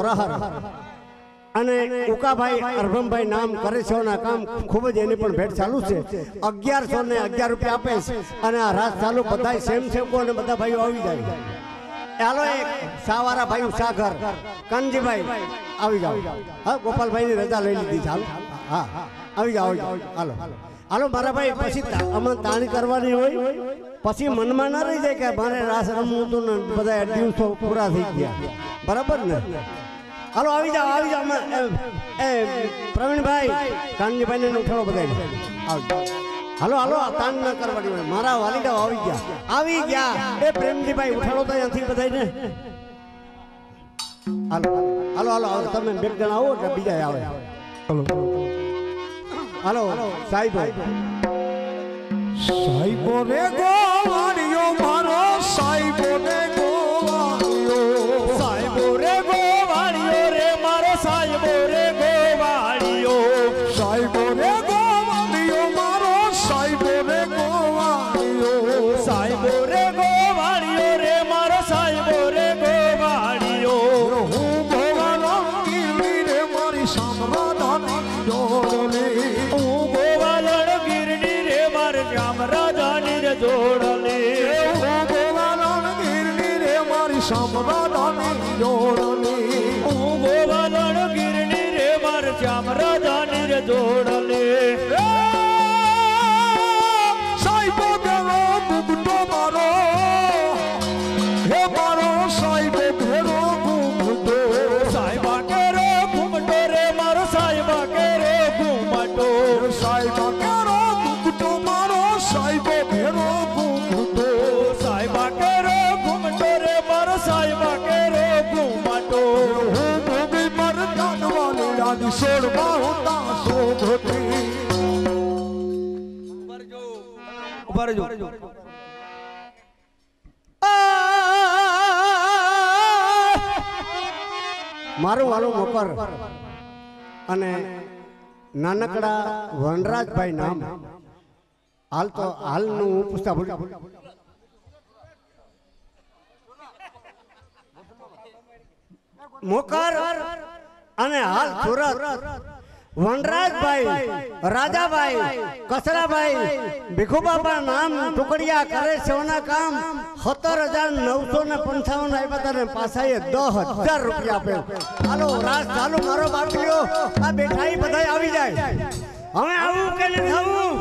મોરાહર અને ઉકાભાઈ અરભમભાઈ નામ કરે છે ના કામ ખૂબ જ એની પણ ભેટ ચાલુ છે 1111 રૂપિયા આપે છે અને આ રાત ચાલુ બધાય સેમ સેવકો અને બધા ભાઈઓ આવી જાય ચાલો એક સાવારા ભાઈ સાગર કાનજીભાઈ આવી જાઓ હા ગોપાલભાઈ ની રજા લઈ લીધી ચાલ હા આવી જાઓ હાલો હાલો મારા ભાઈ પછી અમે તાણી કરવાની હોય પછી મનમાં ના રહી જાય કે મારે રાસ રમવું હતું ને બધા દિવસો પૂરા થઈ ગયા બરાબર ને હાલો આવી જાઓ એ પ્રવીણભાઈ કાનજીભાઈ ને ઉઠાડો બધા હાલો હાલો તાણ ન કરવાની હોય મારા વાલીડાઓ આવી ગયા એ પ્રેમજીભાઈ ઉઠાડો તો અહીંથી બધાને હાલો હાલો હાલો તમે બે જણ આવો કે બીજા આવે હાલો સાહેબો રે ગોવાળિયો મારો સાહેબો રે ગોવાળિયો રે ગોવાળિયો રે મારો સાહેબો રે ગોવાળિયો સાહેબો રે ગોવાળિયો મારો સાહેબો રે ગોવાળિયો સાહેબો રે ગોવાળિયો રે મારો સાહેબો રે ગોવાળિયો હું ગોવાળો ગીરડી રે મારી સામ્રાદાની જોડલી હું ગોવાલણ ગીરડી રે મારે સામ્રાદાની રે જોડલી હું ગોવાળો ગીરડી રે મારી સામ્રાદાની જોડલી હું ગોવાલણ ગીરડી રે મારે સામ્રાદાની રે જોડલી સાહેબો ઘેરો ગુગટો મારો હે મારો સાહેબો ઘેરો ગુગટો સાહેબા કેરો ઘૂમટો રે મારો સાહેબા કેરો ઘૂમટો સાહેબા ઘેરો ગુગટો મારો સાહેબો ઘેરો ગુગટો સાહેબા કેરો ઘૂમટો રે મારો સાહેબા કેરો ઘૂમટો હું ભોગી પર કાઢવાની યાદી સોડવા હોતા શોભતી ઉપર જો મારું વાલું મોકર અને નાનકડા વનરાજભાઈ નામ હાલનું હું પૂછતા ભૂલ મોકર અને હાલ સુરત વનરાજભાઈ રાજાભાઈ કસરાભાઈ ભીખુબાબા નામ ટુકડિયા કરે સેવના કામ 17,955 આવ્યા તને પાછાએ 10,000 રૂપિયા આપ્યો હાલો રાસ ચાલુ મારો બાપલીઓ આ બેઠા બધા આવી જાય હવે આવું કે ન થવું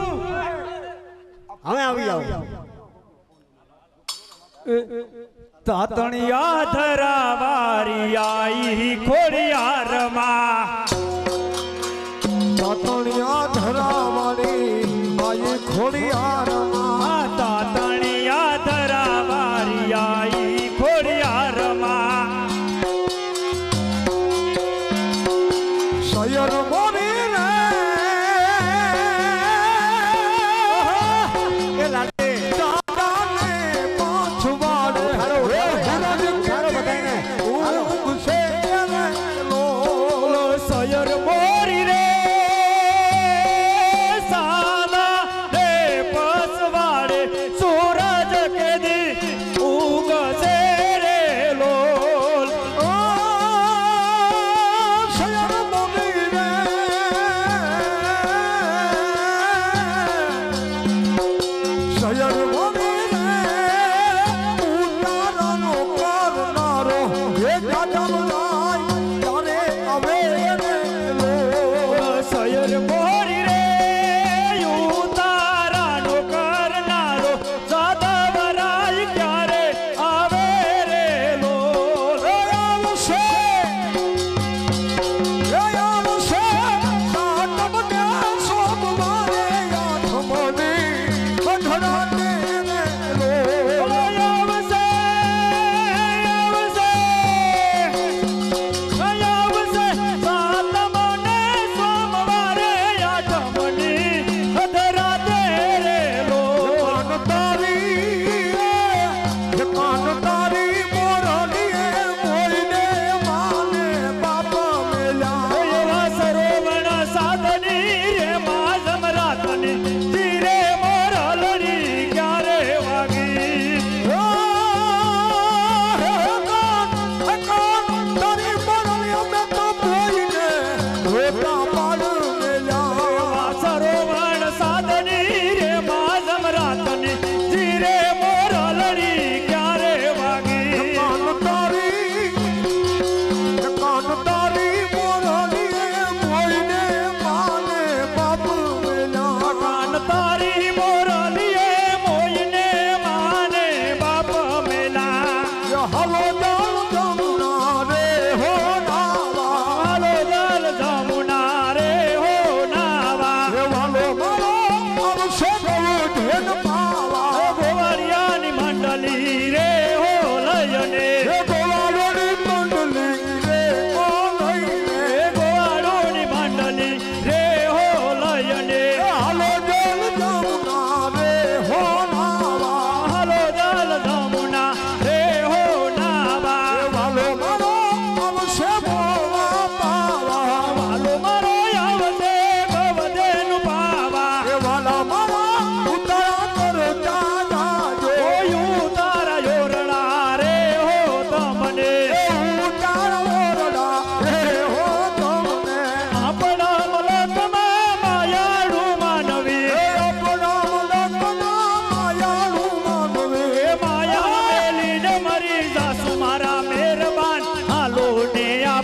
હવે આવી જાવ તાતણિયા ધરાવારી આઈ ખોડિયારમાં તાતણિયા ધરાવાળી આઈ ખોડિયારમાં તાતણિયા ધરાવારી આઈ ખોડિયારમાં શયર મોરી રે એ લાડે દાદાને પાછવાડે હાલો હરજ હાલો બધાને ઊંઘ છે લો સયર મોરી રે સાલા રે પસવાડે સૂરજ કે દી ઉગશે રે લોલ શયર મોરી રે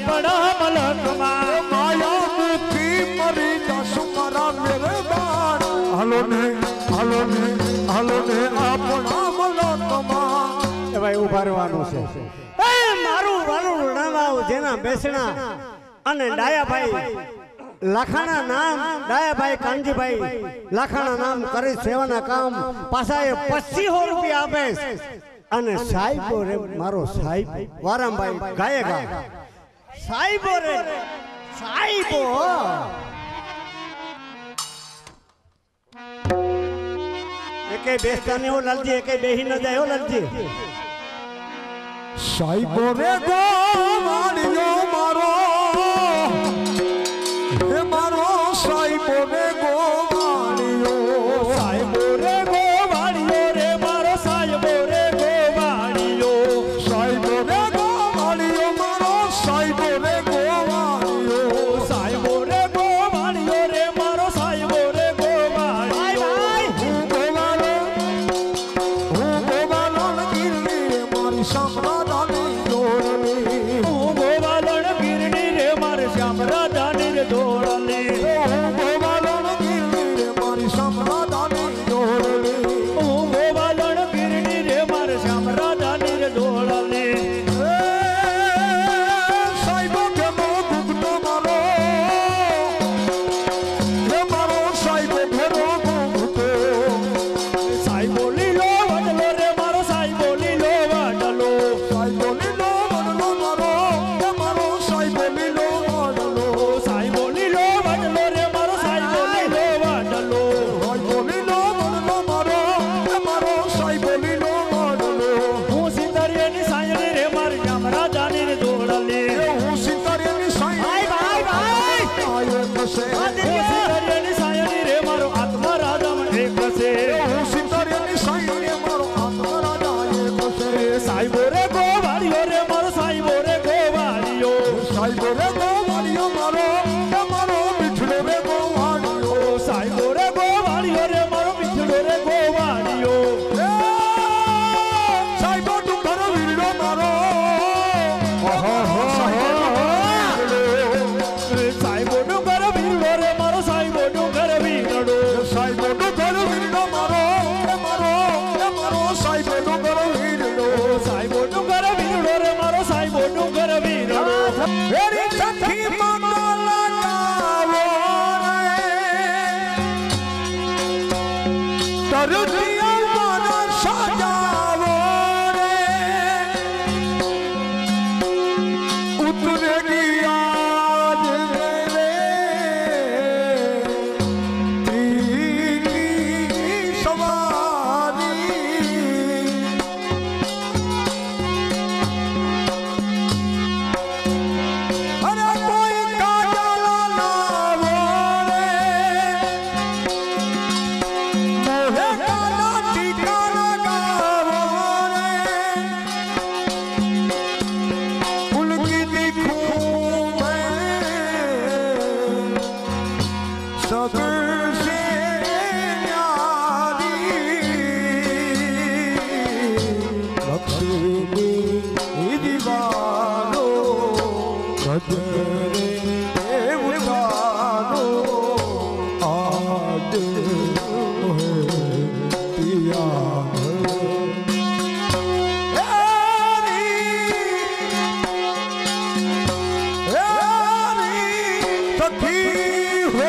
આપણા મલકમાં માયા મુક્તિ મરી જાશું મારા મેરબાન હાલો ને આપણા મલકમાં એ ભાઈ ઉભા રહેવાનું છે એ મારું વાલું રણાવાવ જેના બેસણા અને ડાયાભાઈ લાખાણા નામ ડાયાભાઈ કાનજીભાઈ લાખાણા નામ કરી સેવાના કામ પાછા એ 2500 રૂપિયા આપે અને સાહેબો રે મારો સાહેબ વારામભાઈ ગાયકા સાહેબો રે સાહેબો એકે બેસતા નહીં હો લાલજી એકે બેહી ન જાય હો લાલજી સાહેબો રે ગોવાળિયો મારો હે મારો સાહેબો રે ગોવાળિયો સાહેબો રે ગોવાળિયો રે મારો સાહેબો રે ગોવાળિયો સાહેબો રે ગોવાળિયો મારો સાહેબો રે ગોવાળિયો સાહેબો રે ગોવાળિયો રે મારો સાહેબો રે ગોવાળિયો હું ગોવાળો ગીરડી મારી સામરાદાની જોડણી હું ગોવાલણ ગીરડી રે મારે શ્યામ રાજાની રે દોડલી હું ગોવાળો ગીરડી મારી સામરાદાની જોડણી હું ગોવાલણ ગીરડી રે મારે શ્યામ રાજાની રે દોડલી સાહેબો ભેગો ગુગટો મારો હે મારો સાહેબો ભેગો ગુગટો સાહેબો લીલો વડલો રે મારો સાહેબો લીલો વડલો સાહેબો લીલો વડલો મારો હે મારો સાહેબો લીલો વડલો સાહેબો લીલો વડલો રે મારો સાહેબો લીલો વડલો સાહેબો લીલો વડલો મારો હે મારો સાહેબો લીલો વડલો હું સિંદરિયાની સાયણી રે મારી શ્યામ રાજાની રે દોડલી હું સિતારેની સાઈ ભાઈ આયો કસે હું સિંદરિયાની સાયણી રે મારો આત્મા રાજામાં એક છે હું સિતારેની સાઈ મારો આત્મા રાજા આયો કસે સાહેબો રે ગોવાળિયો રે મારો સાહેબો રે ગોવાળિયો સાહેબો રે ગોવાળિયો મારો હે મારો મીઠડો રે ગોવાળિયો સાહેબો રે ગોવાળિયો રે મારો મીઠડો રે ગોવાળિયો સાહેબો ડુંગર વીરડો મારો સાહેબો ડુંગર વીરડો રે મારો સાહેબો ડુંગર વીરડો સાહેબો ડુંગર વીરડો મારો હે મારો સાહેબો ડુંગર વીરડો સાહેબો ડુંગર વીરડો રે મારો સાહેબો ડુંગર વીરડો વેરી સખી મંગલા ગાવો રે તરતિયા મારા સાજાવો રે ઉતરે યાદ રે તીની સવારી અરે કોઈ કાજલ લાવો રે મોહે કાના ઠીકાના ગાવો રે ફૂલકી દીખું મેં સબસે ન્યારી લક્ષ્મી દીવાનો ગજરે દેવતાનો આજ પિયા સખી હો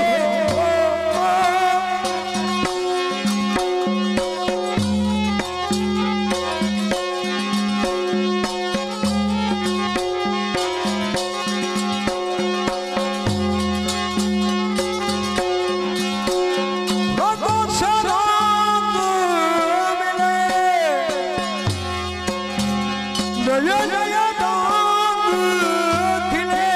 ભગો શરાબ મિલે નય નય ડાંગ ખિલે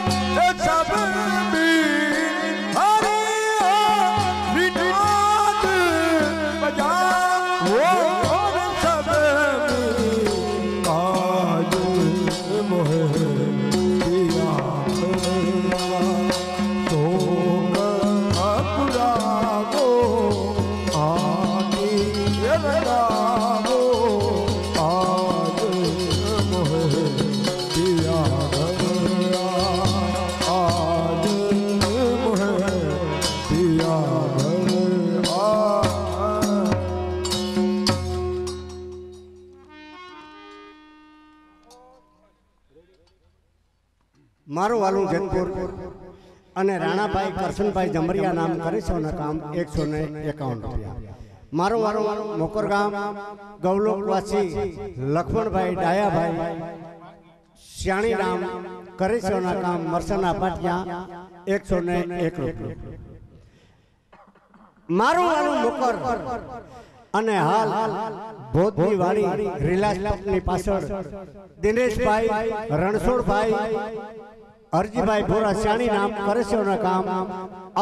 सब हरि विनाद बजा सब आज मोहे दिया तो अपरागो आदि लगागो आज मोहे दिया आज मोहे दिया મારું વાલું જેતપુર અને રાણાભાઈ કરશનભાઈ જમરિયા નામ કરે છે અને કામ 151 રૂપિયા. મારું વાલું મોકર ગામ ગૌલોકવાસી લખમણભાઈ ડાયાભાઈ શ્યાણી નામ કરે છે અને કામ મરસના પાટિયા 101 રૂપિયા. મારું વાલું મોકર અને હાલ ભોતની વાડી રિલાયન્સની પાછળ દિનેશભાઈ રણછોડભાઈ અરજીભાઈ ભોરા શ્યાણી નામ કરે છે કામ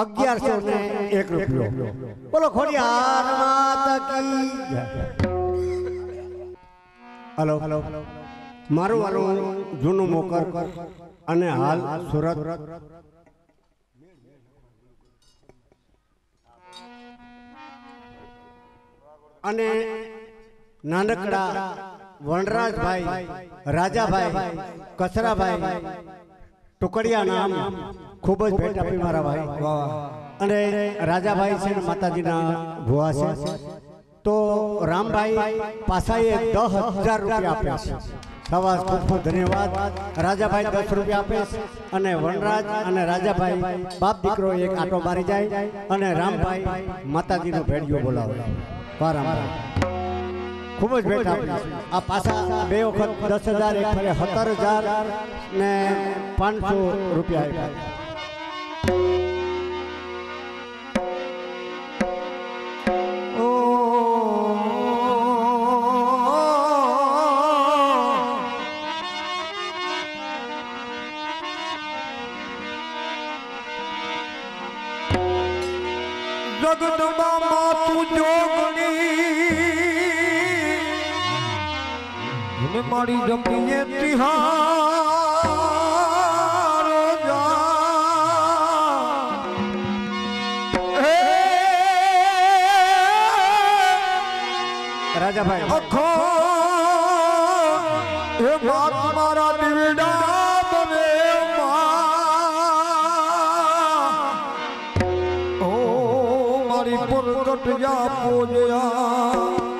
1101 રૂપિયો. બોલો ખોડિયાર માતા કી જય. હલો મારું વાલું જૂનું મોકર અને હાલ સુરત અને નાનકડા વનરાજભાઈ રાજાભાઈ કચરાભાઈ ટુકડિયા નામ ખૂબ જ ભેટ આપી મારા ભાઈ. અને રાજાભાઈ છે માતાજીના ભુવા છે. તો રામભાઈ પાસાએ 10,000 રૂપિયા આપ્યા છે. સવાસ ખૂબ ખૂબ ધન્યવાદ. રાજાભાઈ 10 રૂપિયા આપે છે અને વનરાજ અને રાજાભાઈ બાપ દીકરો એક આટો મારી જાય અને રામભાઈ માતાજીનો ભેડિયો બોલાવે. વારંવાર ખૂબ જ ભેટ આપી. આ પાછા 2 વખત 10,000 એક ફરે 17,000 ને 500 રૂપિયા આપ્યા. જગદંબા માતું જોગણી મારી જમીએ તિહાર રાજાભાઈ અખો એ વાત મારા દીવડા બને ઓ મારી પરગટ જા પોજયા